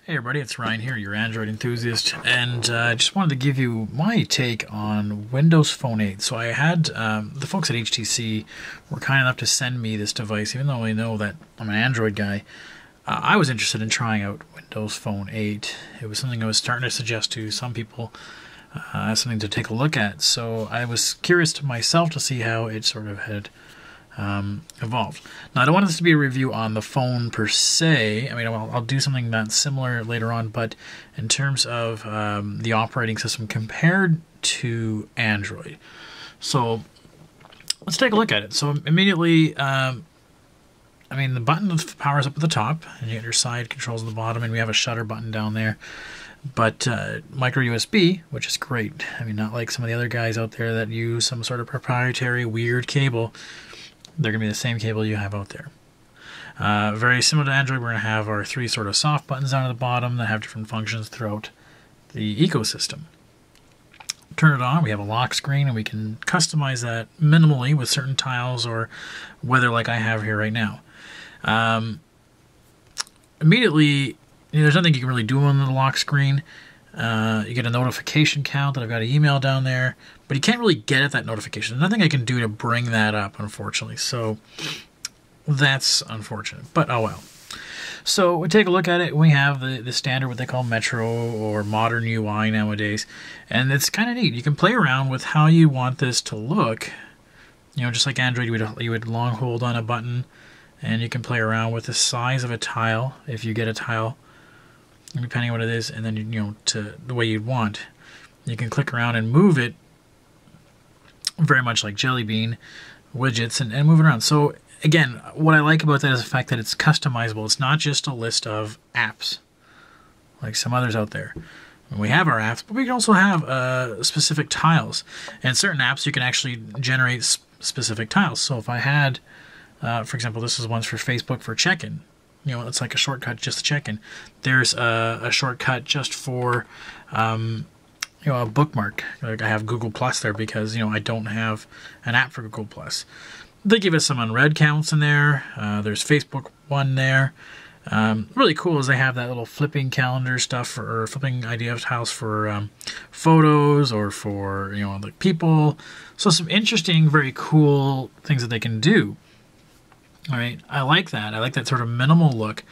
Hey everybody, it's Ryan here, your Android enthusiast, and I just wanted to give you my take on Windows Phone 8. So I had, the folks at HTC were kind enough to send me this device, even though I know that I'm an Android guy. I was interested in trying out Windows Phone 8. It was something I was starting to suggest to some people as something to take a look at. So I was curious to myself to see how it sort of had evolved. Now, I don't want this to be a review on the phone per se. I mean, I'll do something that's similar later on, but in terms of the operating system compared to Android. So let's take a look at it. So immediately, I mean, the button powers up at the top, and you get your side controls at the bottom, and we have a shutter button down there. But micro USB, which is great. I mean, not like some of the other guys out there that use some sort of proprietary weird cable. They're going to be the same cable you have out there. Very similar to Android, we're going to have our three sort of soft buttons down at the bottom that have different functions throughout the ecosystem. Turn it on, we have a lock screen, and we can customize that minimally with certain tiles or weather like I have here right now. Immediately, there's nothing you can really do on the lock screen. You get a notification count that I've got an email down there, but you can't really get at that notification. There's nothing I can do to bring that up, unfortunately. So that's unfortunate, but oh well. So we take a look at it. We have the standard, what they call Metro or modern UI nowadays, and it's kind of neat. You can play around with how you want this to look. You know, just like Android, you would long hold on a button, and you can play around with the size of a tile if you get a tile, depending on what it is, and then, you know, to the way you'd want. You can click around and move it very much like Jelly Bean widgets and move it around. So again, what I like about that is the fact that it's customizable. It's not just a list of apps like some others out there. And we have our apps, but we can also have specific tiles. And certain apps you can actually generate specific tiles. So if I had, for example, this is ones for Facebook for check-in. You know, it's like a shortcut just to check in. There's a shortcut just for, you know, a bookmark. Like I have Google Plus there because, you know, I don't have an app for Google Plus. They give us some unread counts in there. There's Facebook one there. Really cool is they have that little flipping calendar stuff or flipping idea of tiles for photos or for, you know, like people. So some interesting, very cool things that they can do. All right, I like that. I like that sort of minimal look.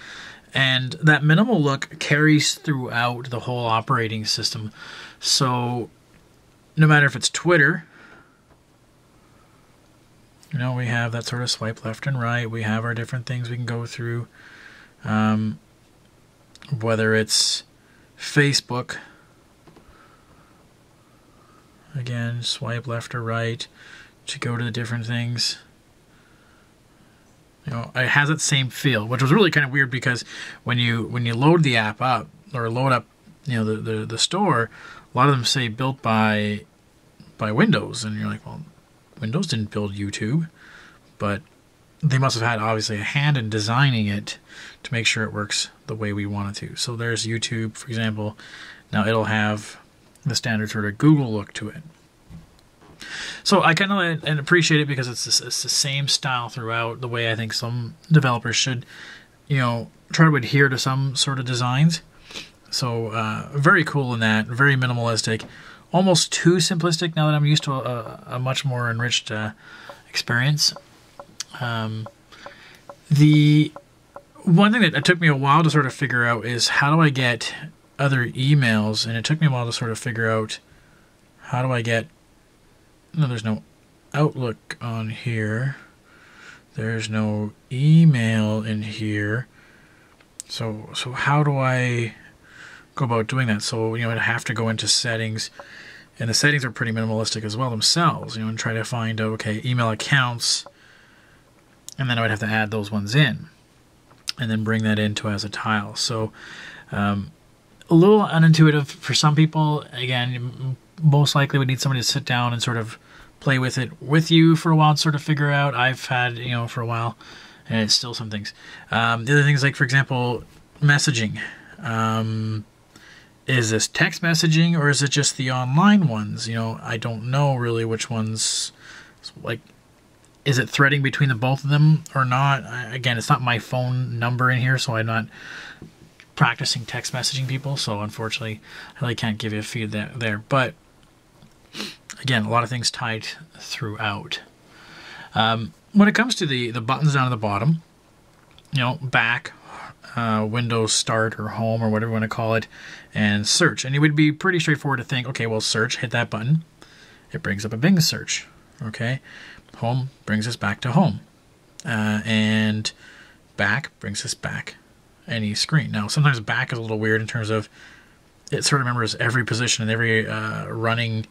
And that minimal look carries throughout the whole operating system. So no matter if it's Twitter, you know, we have that sort of swipe left and right. We have our different things we can go through. Whether it's Facebook, again, swipe left or right to go to the different things. You know, it has that same feel, which was really kind of weird because when you load the app up or load up, you know, the store, a lot of them say built by Windows, and you're like, well, Windows didn't build YouTube, but they must have had obviously a hand in designing it to make sure it works the way we want it to. So there's YouTube, for example. Now it'll have the standard sort of Google look to it. So I kind of appreciate it because it's the same style throughout, the way I think some developers should, you know, try to adhere to some sort of designs. So very cool in that, very minimalistic, almost too simplistic now that I'm used to a much more enriched experience. The one thing that it took me a while to sort of figure out is how do I get other emails, and it took me a while to sort of figure out how do I get. No, there's no Outlook on here. There's no email in here. So how do I go about doing that? So, you know, I'd have to go into settings, and the settings are pretty minimalistic as well themselves, you know, and try to find, okay, email accounts, and then I would have to add those ones in, and then bring that into as a tile. So, a little unintuitive for some people. Again, most likely would need somebody to sit down and sort of play with it with you for a while and sort of figure out. I've had, you know, for a while, and it's still some things. The other things, like, for example, messaging. Is this text messaging or is it just the online ones? You know, I don't know really which ones, like, is it threading between the both of them or not? Again, it's not my phone number in here, so I'm not practicing text messaging people, so unfortunately I really can't give you a feed there. But again, a lot of things tied throughout. When it comes to the buttons down at the bottom, you know, back, Windows Start or Home or whatever you want to call it, and search. And it would be pretty straightforward to think, okay, well, search, hit that button. It brings up a Bing search. Okay, Home brings us back to Home. And back brings us back any screen. Now, sometimes back is a little weird in terms of it sort of remembers every position and every running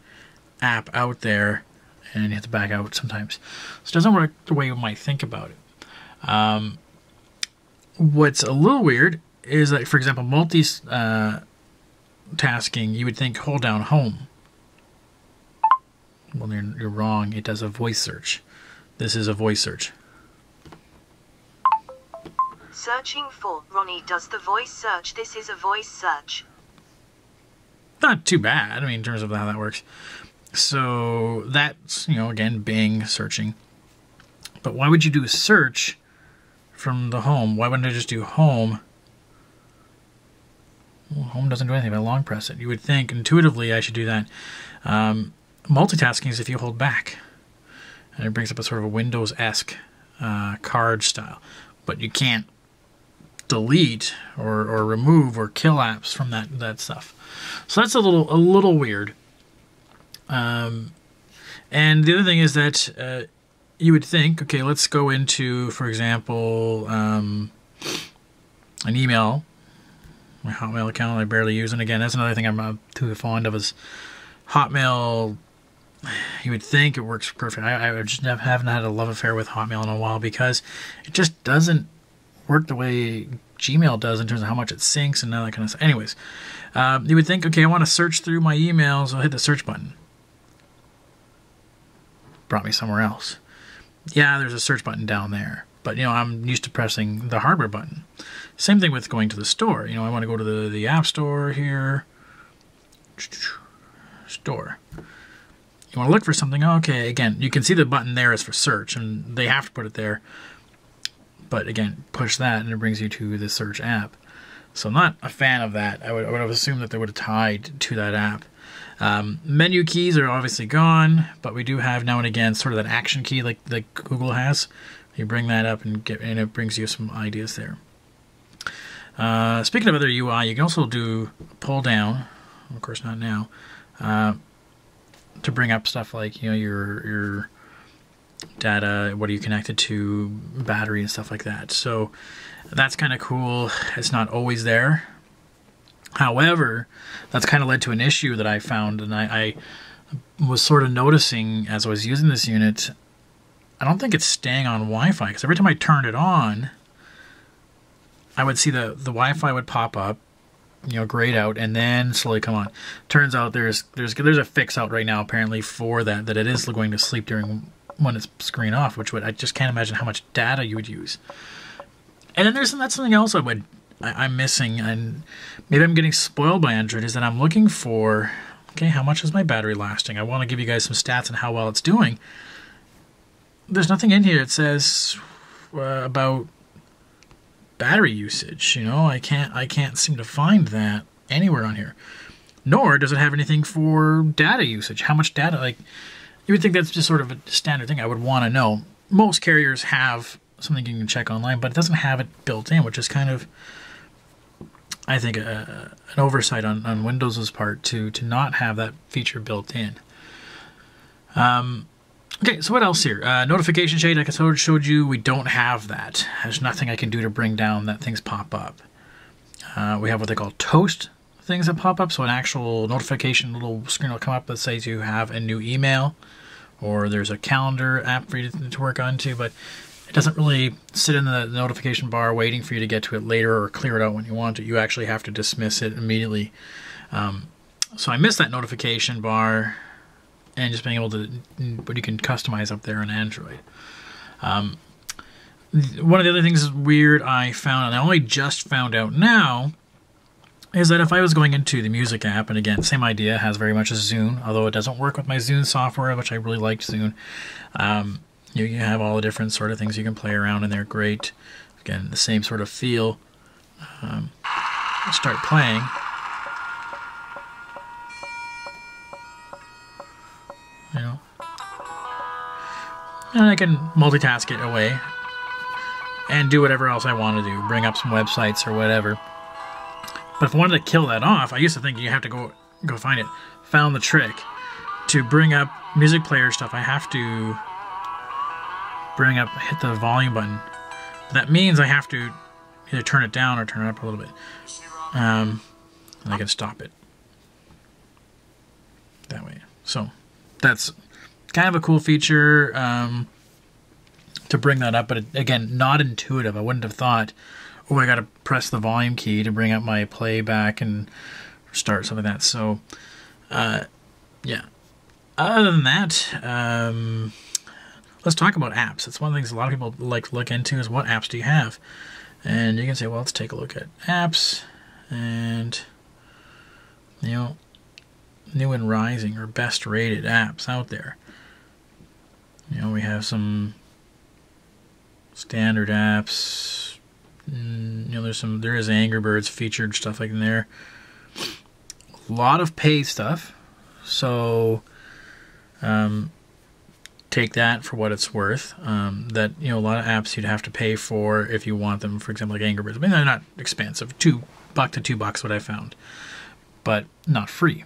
app out there, and you have to back out sometimes. So it doesn't work the way you might think about it. What's a little weird is that, for example, multitasking, you would think hold down Home. Well, you're wrong. It does a voice search. This is a voice search. Searching for Ronnie does the voice search. This is a voice search. Not too bad, I mean, in terms of how that works. So that's, you know, again, Bing searching. But why would you do a search from the Home? Why wouldn't I just do Home? Well, Home doesn't do anything if I long press it. You would think intuitively I should do that. Multitasking is if you hold back. And it brings up a sort of a Windows-esque card style. But you can't delete or remove or kill apps from that stuff. So that's a little weird. And the other thing is that you would think, okay, let's go into, for example, an email, my Hotmail account I barely use. And again, that's another thing I'm not too fond of is Hotmail. You would think it works perfect. I just haven't had a love affair with Hotmail in a while because it just doesn't work the way Gmail does in terms of how much it syncs and all that kind of stuff. Anyways, you would think, okay, I want to search through my emails. I'll hit the search button. Brought me somewhere else. Yeah, there's a search button down there. But, you know, I'm used to pressing the hardware button. Same thing with going to the store. You know, I want to go to the App Store here. Store. You want to look for something. Okay, again, you can see the button there is for search, and they have to put it there. But again, push that, and it brings you to the search app. So I'm not a fan of that. I would have assumed that they would have tied to that app. Menu keys are obviously gone, but we do have now and again sort of that action key like Google has. You bring that up and it brings you some ideas there. Speaking of other UI, you can also do pull down, of course not now, to bring up stuff like, you know, your data, what are you connected to, battery and stuff like that. So that's kind of cool. It's not always there. However, that's kind of led to an issue that I found, and I was sort of noticing as I was using this unit, I don't think it's staying on Wi-Fi, because every time I turned it on, I would see the Wi-Fi would pop up, you know, grayed out, and then slowly come on. Turns out there's a fix out right now apparently for that it is going to sleep during when it's screen off, which I just can't imagine how much data you would use. And then that's something else I'm missing, and maybe I'm getting spoiled by Android, is that I'm looking for, okay, how much is my battery lasting? I want to give you guys some stats on how well it's doing. There's nothing in here that says about battery usage. You know, I can't seem to find that anywhere on here. Nor does it have anything for data usage. How much data? Like, you would think that's just sort of a standard thing I would want to know. Most carriers have something you can check online, but it doesn't have it built in, which is kind of, I think, an oversight on Windows' part to not have that feature built in. Okay, so what else here? Notification shade, like I showed you, we don't have that. There's nothing I can do to bring down that things pop up. We have what they call toast things that pop up, so an actual notification little screen will come up that says you have a new email, or there's a calendar app for you to work on too, but it doesn't really sit in the notification bar waiting for you to get to it later or clear it out when you want it. You actually have to dismiss it immediately. So I missed that notification bar and just being able to, but you can customize up there on Android. One of the other things weird I found, and I only just found out now, is that if I was going into the music app, and again, same idea, has very much a Zune, although it doesn't work with my Zune software, which I really liked Zune. You have all the different sort of things you can play around, and they're great. Again, the same sort of feel. start playing. You know, and I can multitask it away and do whatever else I want to do, bring up some websites or whatever. But if I wanted to kill that off, I used to think you have to go find it. Found the trick. To bring up music player stuff, I have to hit the volume button. That means I have to either turn it down or turn it up a little bit. And I can stop it that way. So that's kind of a cool feature to bring that up, but again, not intuitive. I wouldn't have thought, oh, I got to press the volume key to bring up my playback and start something like that. So, yeah. Other than that, let's talk about apps. It's one of the things a lot of people like to look into is what apps do you have? And you can say, well, let's take a look at apps and, you know, new and rising or best rated apps out there. You know, we have some standard apps. You know, there is Angry Birds featured stuff like in there. A lot of paid stuff. So, take that for what it's worth. That, you know, a lot of apps you'd have to pay for if you want them. For example, like Angry Birds. I mean, they're not expensive. $1 to $2, what I found, but not free.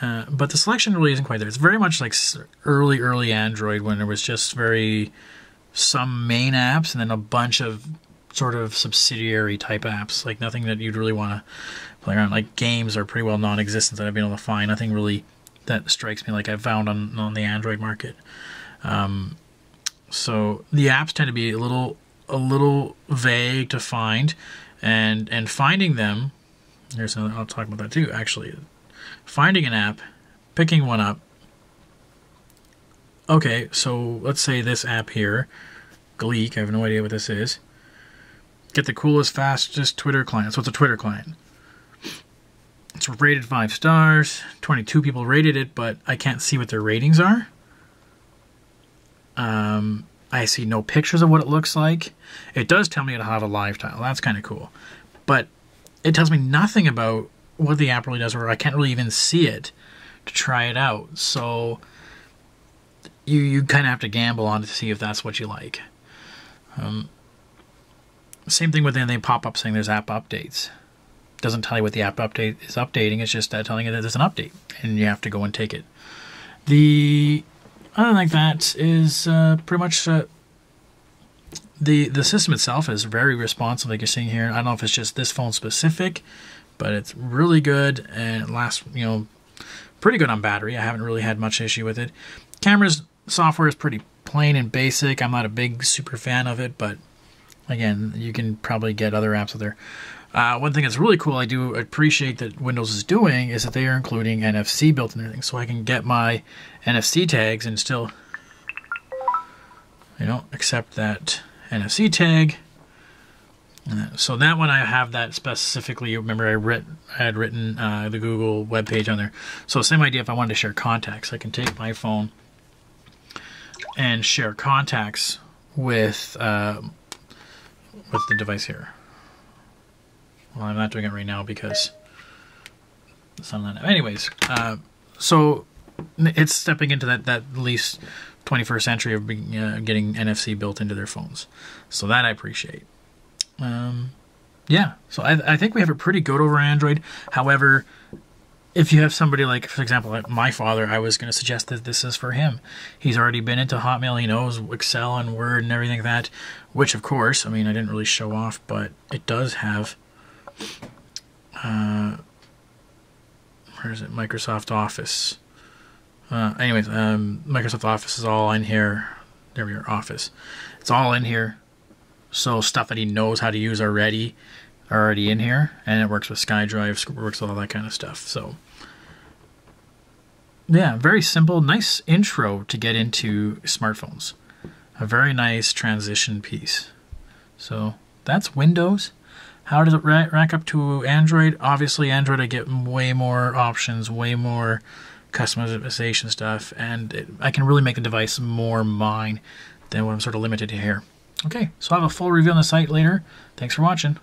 But the selection really isn't quite there. It's very much like early Android when there was just some main apps and then a bunch of sort of subsidiary type apps, like nothing that you'd really want to play around. Like games are pretty well non-existent that I've been able to find. Nothing really that strikes me like I've found on the Android market. So the apps tend to be a little vague to find, and finding them. Here's another. I'll talk about that too. Actually, finding an app, picking one up. Okay, so let's say this app here, Gleek. I have no idea what this is. Get the coolest, fastest Twitter client. So it's a Twitter client. It's rated 5 stars. 22 people rated it, but I can't see what their ratings are. I see no pictures of what it looks like. It does tell me it'll have a live tile. That's kind of cool. But it tells me nothing about what the app really does, or I can't really even see it to try it out. So you kind of have to gamble on it to see if that's what you like. Same thing with they pop up saying there's app updates. Doesn't tell you what the app update is updating. It's just telling you that there's an update, and you have to go and take it. Other than that is pretty much the system itself is very responsive, like you're seeing here. I don't know if it's just this phone specific, but it's really good and it lasts, you know, pretty good on battery. I haven't really had much issue with it. Camera's software is pretty plain and basic. I'm not a big super fan of it, but again, you can probably get other apps out there. One thing that's really cool, I do appreciate that Windows is doing, is that they are including NFC built in everything, so I can get my NFC tags and still, you know, accept that NFC tag. So that one, I have that specifically. Remember, I had written the Google web page on there. So same idea. If I wanted to share contacts, I can take my phone and share contacts with the device here. Well, I'm not doing it right now because it's not that. Anyways, so it's stepping into that at least 21st century of getting NFC built into their phones. So that I appreciate. Yeah, so I think we have it pretty good over Android. However, if you have somebody like, for example, like my father, I was going to suggest that this is for him. He's already been into Hotmail. He knows Excel and Word and everything like that, which, of course, I mean, I didn't really show off, but it does have... where is it? Microsoft Office. Microsoft Office is all in here. There we are, Office. It's all in here. So stuff that he knows how to use already in here, and it works with SkyDrive, works with all that kind of stuff. So yeah, very simple, nice intro to get into smartphones. A very nice transition piece. So that's Windows. How does it rack up to Android? Obviously, Android, I get way more options, way more customization stuff, and I can really make the device more mine than what I'm sort of limited to here. Okay, so I'll have a full review on the site later. Thanks for watching.